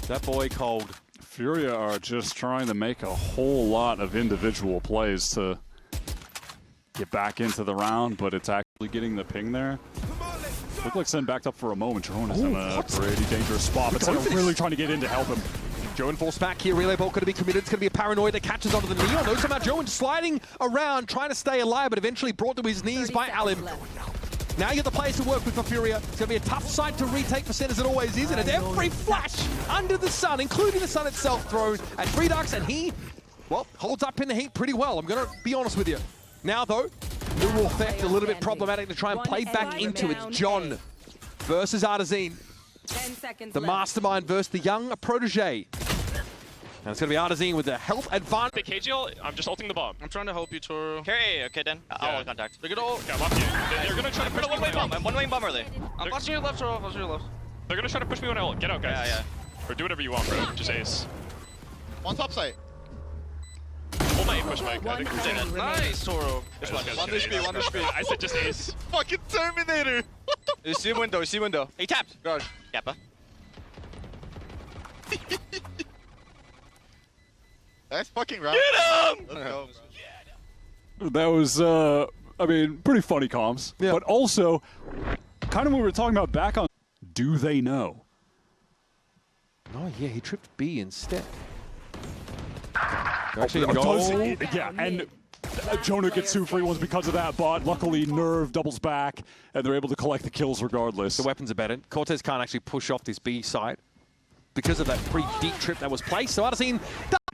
[SPEAKER 1] That boy cold.
[SPEAKER 2] Furia are just trying to make a whole lot of individual plays to get back into the round, but it's actually getting the ping there. Looked like Sen backed up for a moment. Jerome is in a pretty dangerous spot, but Sen really trying to get in to help him.
[SPEAKER 1] Joan falls back here. Relay bolt going to be committed. It's going to be a Paranoia that catches onto the Neon. Though somehow Joan sliding around, trying to stay alive, but eventually brought to his knees by Alim. Now you get the players to work with for Furia. It's going to be a tough site to retake for Sen, as it always is, and it's every flash under the sun, including the sun itself, thrown at Redux, and he, well, holds up in the heat pretty well. I'm going to be honest with you. Now, though, Neural Theft a little bit problematic to try and play back into it. John versus Artazine. The mastermind versus the young protege. And it's going to be Artazine with the health advantage.
[SPEAKER 4] KGL, I'm just ulting the bomb.
[SPEAKER 5] I'm trying to help you, Toro.
[SPEAKER 4] Okay, then. I'll hold contact.
[SPEAKER 5] They're gonna
[SPEAKER 4] Yeah, I'm up you. They're going to try to push me
[SPEAKER 5] one-way bomb.
[SPEAKER 4] One-way bomb, are they?
[SPEAKER 5] I'm flashing your left, Toro. Flashing your left.
[SPEAKER 4] They're going to try to push me when I ult. Get out, guys.
[SPEAKER 5] Yeah.
[SPEAKER 4] Or do whatever you want, bro. Just ace.
[SPEAKER 3] One top side.
[SPEAKER 4] Hold my push mic.
[SPEAKER 5] One enemy
[SPEAKER 4] Nice, Toro.
[SPEAKER 3] One HP, one HP.
[SPEAKER 4] I said just ace.
[SPEAKER 3] Fucking Terminator!
[SPEAKER 6] You see window, you see window.
[SPEAKER 4] He tapped.
[SPEAKER 6] Garage.
[SPEAKER 4] Kappa.
[SPEAKER 3] Nice fucking round.
[SPEAKER 4] Get him!
[SPEAKER 3] Let's go.
[SPEAKER 2] That was, I mean, pretty funny comms.
[SPEAKER 1] Yeah.
[SPEAKER 2] But also, kind of what we were talking about back on, do they know?
[SPEAKER 1] Oh yeah, he tripped B instead. They're actually in goal.
[SPEAKER 2] Yeah, and Jonah gets 2 free ones because of that, but luckily Nerve doubles back, and they're able to collect the kills regardless.
[SPEAKER 1] The weapons are better. Cortez can't actually push off this B side because of that pretty deep trip that was placed. So I've seen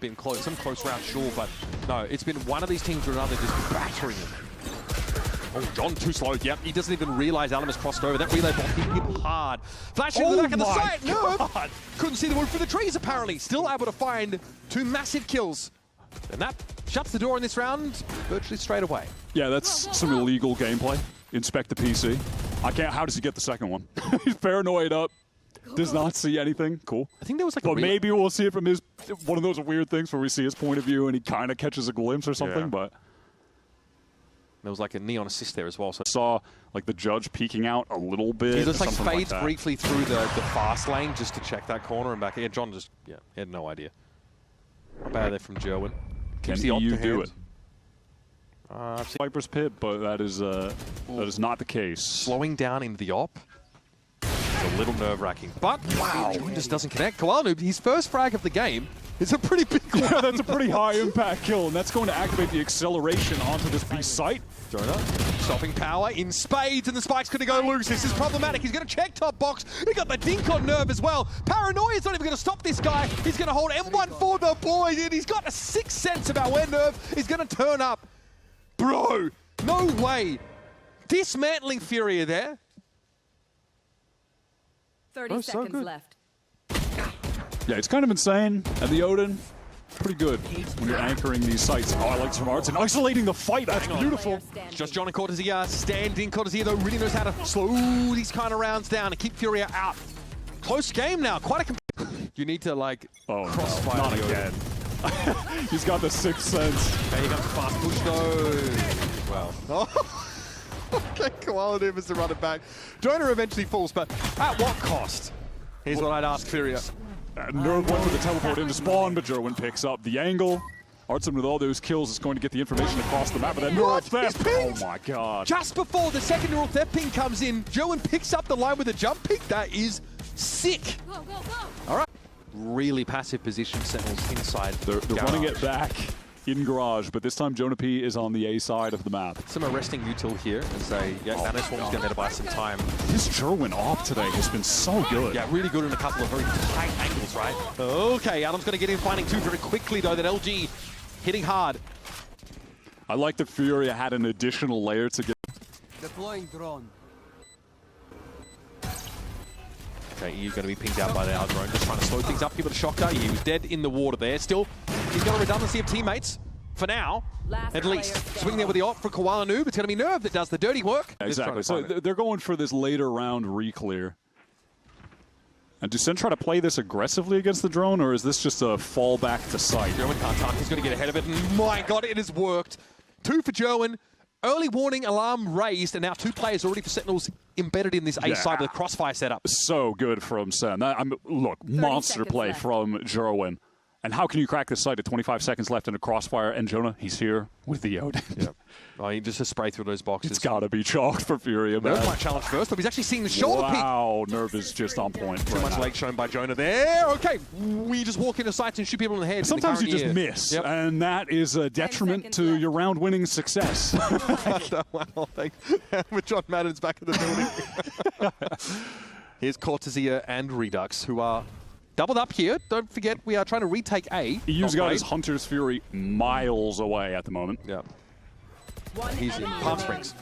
[SPEAKER 1] been close, some close rounds, sure, but no, it's been one of these teams or another just battering him. Oh, John too slow. Yep, he doesn't even realize Alam has crossed over. That relay bomb hit him hard. Flashing to the back of the site. No, couldn't see the wood for the trees apparently. Still able to find 2 massive kills. And that shuts the door in this round virtually straight away.
[SPEAKER 2] Yeah, that's some illegal gameplay. Inspect the PC. I can't. How does he get the second one? He's paranoid up. Does not see anything. Cool.
[SPEAKER 1] I think there was like
[SPEAKER 2] But maybe we'll see it from his one of those weird things where we see his point of view and he kind of catches a glimpse or something.
[SPEAKER 1] Yeah.
[SPEAKER 2] But
[SPEAKER 1] there was like a neon assist there as well. So
[SPEAKER 2] saw like the judge peeking out a little bit.
[SPEAKER 1] he just like
[SPEAKER 2] something
[SPEAKER 1] fades
[SPEAKER 2] that.
[SPEAKER 1] briefly through the fast lane just to check that corner and back. Yeah, John just he had no idea. Not bad there from Jerwin.
[SPEAKER 2] Can
[SPEAKER 1] Keeps the op
[SPEAKER 2] EU
[SPEAKER 1] to
[SPEAKER 2] do
[SPEAKER 1] hand.
[SPEAKER 2] it? Viper's Pit, but that is not the case.
[SPEAKER 1] Slowing down into the op. It's a little nerve-wracking. But wow, Jordan just doesn't connect. Koala, his first frag of the game is a pretty big one.
[SPEAKER 2] Yeah, that's a pretty high impact kill, and that's going to activate the acceleration onto this B site.
[SPEAKER 1] Jonah, stopping power in spades, and the spike's going to go loose. This is problematic. He's going to check top box. He got the dink on Nerve as well. Paranoia's not even going to stop this guy. He's going to hold M1 for the boys, and he's got a sixth sense about where Nerve is going to turn up. Bro, no way. Dismantling Furia there.
[SPEAKER 5] 30 seconds
[SPEAKER 1] good.
[SPEAKER 5] left.
[SPEAKER 2] Yeah, it's kind of insane. And the Odin, pretty good when you're anchoring these sites. Oh, I like some arts and isolating the fight. That's beautiful.
[SPEAKER 1] Just John and Cortezia standing. Cortezia, though, really knows how to slow these kind of rounds down and keep Furia out. Close game now. Quite a you need to, like, crossfire.
[SPEAKER 2] Not again. He's got the sixth sense.
[SPEAKER 1] Here comes the fast push, though. Well. Okay, Koala Doom to run it back. Jonah eventually falls, but at what cost? Here's what I'd ask Furia.
[SPEAKER 2] Nerve went for the teleport into spawn, but Jerwin picks up the angle. Artsim with all those kills is going to get the information across the map, but then neural theft. Oh my god.
[SPEAKER 1] Just before the second neural theft ping comes in, Jerwin picks up the line with a jump pick. That is sick.
[SPEAKER 5] Go, go, go.
[SPEAKER 1] All right. Really passive position, Sentinels inside.
[SPEAKER 2] They're running it back in garage, but this time Jonah P is on the A side of the map.
[SPEAKER 1] Some arresting util here as they, Manos Swarm's going to buy some time.
[SPEAKER 2] This Jerwin op today has been so good.
[SPEAKER 1] Yeah, really good in a couple of very tight angles, right? Okay, Adam's going to get in finding 2 very quickly, though. That LG hitting hard.
[SPEAKER 2] I like that Furia had an additional layer to get.
[SPEAKER 7] Deploying drone.
[SPEAKER 1] Okay, EU's going to be pinged out by the drone, just trying to slow things up. Give it a shocker. He was dead in the water there. Still, he's got a redundancy of teammates for now, at least. Swing there with the op for Koala Noob. It's going to be Nerve that does the dirty work.
[SPEAKER 2] Exactly. So they're going for this later round re-clear. And do Sen try to play this aggressively against the drone, or is this just a fallback to sight?
[SPEAKER 1] Jerwin can't talk. He's going to get ahead of it. And my God, it has worked. 2 for Jerwin. Early warning alarm raised, and now 2 players already for Sentinels embedded in this A side of the crossfire setup.
[SPEAKER 2] So good from Sen. Look, monster play
[SPEAKER 5] left.
[SPEAKER 2] from Jerwin. And how can you crack this site at 25 seconds left in a crossfire? And Jonah, he's here with the Odin.
[SPEAKER 1] Yep. Oh, he just has sprayed through those boxes.
[SPEAKER 2] It's got to be chalked for Furia, man.
[SPEAKER 1] Nerve might challenge first, but he's actually seeing the shoulder peek.
[SPEAKER 2] Wow, Nerve is just on point.
[SPEAKER 1] Too much leg shown by Jonah there. Okay, we just walk into sites and shoot people in the head.
[SPEAKER 2] Sometimes you just miss, and that is a detriment to your round-winning success.
[SPEAKER 1] Wow, thanks. With John Madden's back in the building. Here's Cortezia and Redux, who are doubled up here. Don't forget, we are trying to retake A.
[SPEAKER 2] EU's got his Hunter's Fury miles away at the moment.
[SPEAKER 1] Yeah. He's in Palm Springs.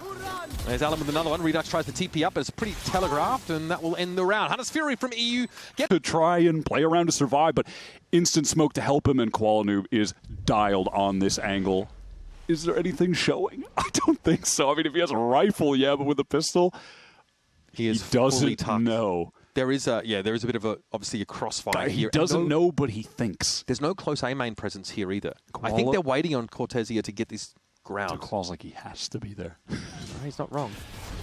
[SPEAKER 1] There's Alan with another one. Redux tries to TP up, but it's pretty telegraphed, and that will end the round. Hunter's Fury from EU.
[SPEAKER 2] To try and play around to survive, but instant smoke to help him, and Koala Noob is dialed on this angle. Is there anything showing? I don't think so. I mean, if he has a rifle, yeah, but with a pistol,
[SPEAKER 1] he
[SPEAKER 2] doesn't know.
[SPEAKER 1] There is a bit of obviously a crossfire
[SPEAKER 2] He
[SPEAKER 1] here.
[SPEAKER 2] doesn't know, but he thinks.
[SPEAKER 1] There's no close A main presence here either. I think they're waiting on Cortezia to get this ground.
[SPEAKER 2] Claws like he has to be there.
[SPEAKER 1] No, he's not wrong.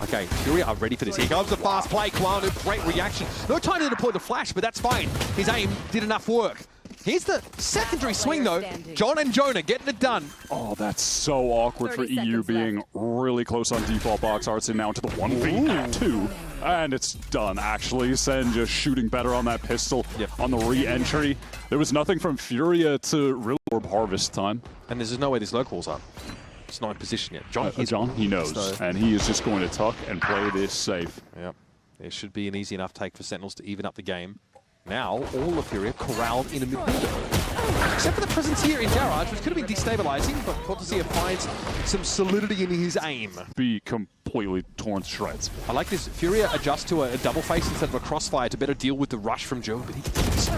[SPEAKER 1] Okay, Furia are ready for this. Here comes the fast play. Kwanu, great reaction. No time to deploy the flash, but that's fine. His aim did enough work. Here's the secondary swing, though. John and Jonah getting it done.
[SPEAKER 2] Oh, that's so awkward for EU being really close on default box arts and now into the 1v2. And it's done, actually. Sen just shooting better on that pistol on the re-entry. There was nothing from Furia to really orb harvest time.
[SPEAKER 1] And there's no way this local's up. It's not in position yet.
[SPEAKER 2] John, he knows. And he is just going to tuck and play this safe.
[SPEAKER 1] Yep. There should be an easy enough take for Sentinels to even up the game. Now, all of Furia corralled in a mid-window. Except for the presence here in Garage, which could have been destabilizing, but Cortezia finds some solidity in his aim.
[SPEAKER 2] Be completely torn to shreds.
[SPEAKER 1] I like this. Furia adjusts to a double face instead of a crossfire to better deal with the rush from Joe, but he gets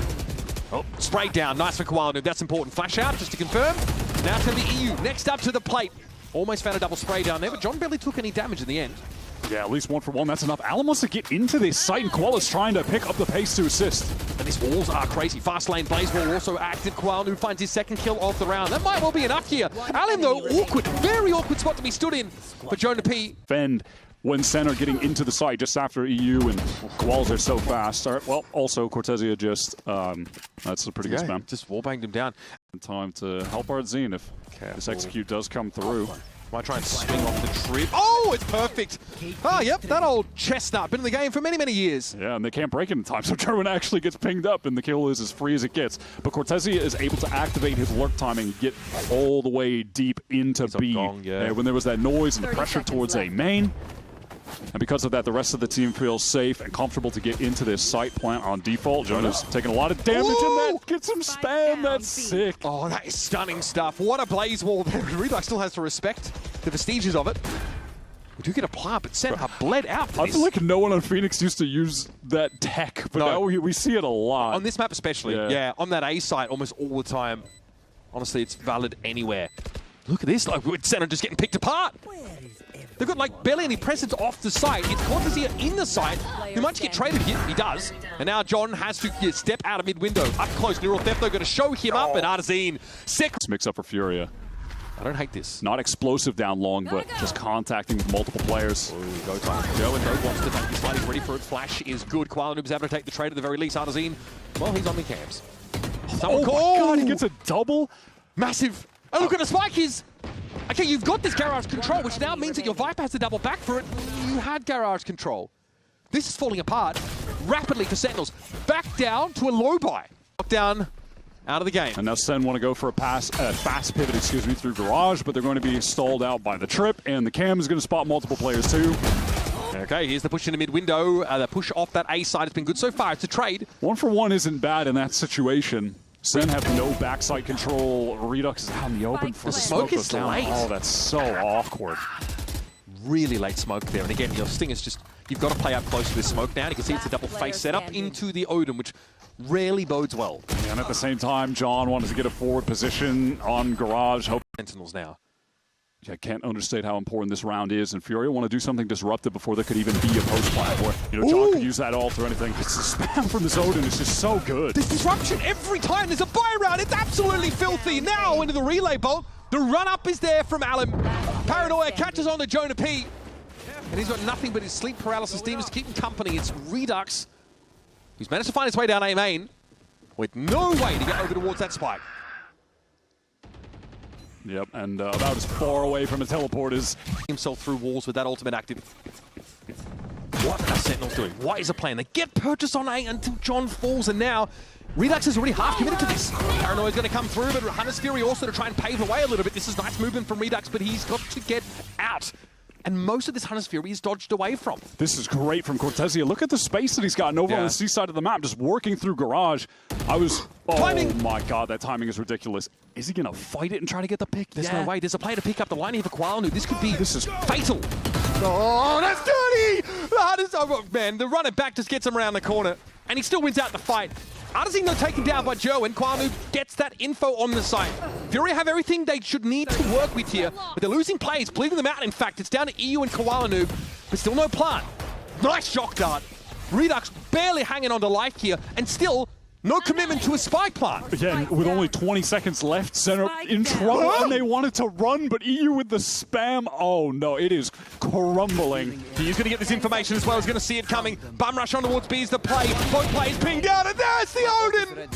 [SPEAKER 1] sprayed down. Nice for Kwanu. That's important. Flash out, just to confirm. Now it's going to be EU. Next up to the plate. Almost found a double spray down there, but John barely took any damage in the end.
[SPEAKER 2] Yeah, at least 1 for 1. That's enough. Alan wants to get into this site, and Koala's trying to pick up the pace to assist.
[SPEAKER 1] And these walls are crazy. Fast lane Blaze Wall also active. Kwanu finds his second kill of the round. That might well be enough here. Alan, though, awkward. Very awkward spot to be stood in for Jonah P.
[SPEAKER 2] Fend when Sen are getting into the site just after EU, and Koalas are so fast. Well, also, Cortezia just, that's a pretty good spam.
[SPEAKER 1] Just wallbanged him down.
[SPEAKER 2] Time to help Ardzine if this execute does come through.
[SPEAKER 1] Might try and swing off the trip. Oh, it's perfect. Oh, yep, that old chestnut. Been in the game for many, many years.
[SPEAKER 2] Yeah, and they can't break it in time, so Gerwin actually gets pinged up, and the kill is as free as it gets. But Cortezia is able to activate his lurk timing and get all the way deep into B. When there was that noise and the pressure towards A main. And because of that, the rest of the team feels safe and comfortable to get into this site plant on default. Jonah's taking a lot of damage, and that gets some spam. That's sick.
[SPEAKER 1] Oh, that is stunning stuff. What a Blaze Wall there. Redux still has to respect the vestiges of it. We do get a plant, but Sen are bled out for
[SPEAKER 2] I
[SPEAKER 1] this.
[SPEAKER 2] feel like no one on Phoenix used to use that tech, but now we see it a lot.
[SPEAKER 1] On this map especially, yeah. On that A site almost all the time. Honestly, it's valid anywhere. Look at this, like Sen are just getting picked apart. They've got like barely any presence off the site. It's Cortezia in the site. He might get traded here. He does. And now John has to step out of mid-window. Up close, Neural Theft, they're going to show him up. And Ardzine, sick.
[SPEAKER 2] Mix up for Furia.
[SPEAKER 1] I don't hate this.
[SPEAKER 2] Not explosive down long, but just contacting with multiple players.
[SPEAKER 1] Ooh, go time. Joe and Doe wants to take this fight. He's ready for it. Flash is good. Kwanoob's able to take the trade at the very least. Ardzine, well, he's on the cams.
[SPEAKER 2] Oh my God, he gets a double.
[SPEAKER 1] Massive. Oh, look at the spike is. Okay, you've got this garage control, which now means that your Viper has to double back for it. You had garage control. This is falling apart rapidly for Sentinels. Back down to a low buy. Lockdown out of the game.
[SPEAKER 2] And now Sen want to go for a fast pivot, through garage, but they're going to be stalled out by the trip, and the cam is going to spot multiple players too.
[SPEAKER 1] Okay, here's the push into mid-window. The push off that A side has been good so far. It's a trade.
[SPEAKER 2] 1 for 1 isn't bad in that situation. Sen have no backside control. Redux is out in the open for the smoke
[SPEAKER 1] is late.
[SPEAKER 2] Oh, that's so awkward.
[SPEAKER 1] Really late smoke there. And again, your Sting is just, you've got to play up close to this smoke now. And you can see it's a double face setup into the Odin, which rarely bodes well.
[SPEAKER 2] And at the same time, John wanted to get a forward position on garage.
[SPEAKER 1] Sentinels now.
[SPEAKER 2] I can't understate how important this round is, and Furia want to do something disruptive before there could even be a post plant where John could use that ult or anything. It's the spam from this Odin is just so good.
[SPEAKER 1] This disruption every time there's a buy round, it's absolutely filthy. Now into the relay bolt, the run up is there from Alan. Paranoia catches on to Jonah P, and he's got nothing but his sleep paralysis demons to keep him company. It's Redux, who's managed to find his way down A main with no way to get over towards that spike.
[SPEAKER 2] Yep, and about as far away from a teleport as
[SPEAKER 1] himself through walls with that ultimate active. What are Sentinels doing? What is the plan? They get purchase on A until John falls, and now Redux is already half committed to this. Paranoia is going to come through, but Hunter's Fury also to try and pave the way a little bit. This is nice movement from Redux, but he's got to get out. And most of this Hunter's Fury is dodged away from.
[SPEAKER 2] This is great from Cortezia. Look at the space that he's gotten over on the C side of the map, just working through garage. Oh my God, that timing is ridiculous. Is he going to fight it and try to get the pick?
[SPEAKER 1] There's no way. There's a player to pick up the line here for Kwanu. This could be fatal.
[SPEAKER 2] Oh,
[SPEAKER 1] that's dirty! Oh, man, the running back just gets him around the corner, and he still wins out the fight. Ardzine, though, taken down by Joe, and Kwanu gets that info on the site. Furia have everything they should need to work with here, but they're losing plays, bleeding them out, in fact. It's down to EU and Kwanu, but still no plant. Nice shock dart. Redux barely hanging on to life here, and still no commitment to a spike plant.
[SPEAKER 2] Again, with only 20 seconds left, Center in trouble, and they wanted to run, but EU with the spam. Oh no, it is crumbling.
[SPEAKER 1] He's going to get this information as well. He's going to see it coming. Bum rush on towards B is the play. Both players pinged out, and there's the Odin!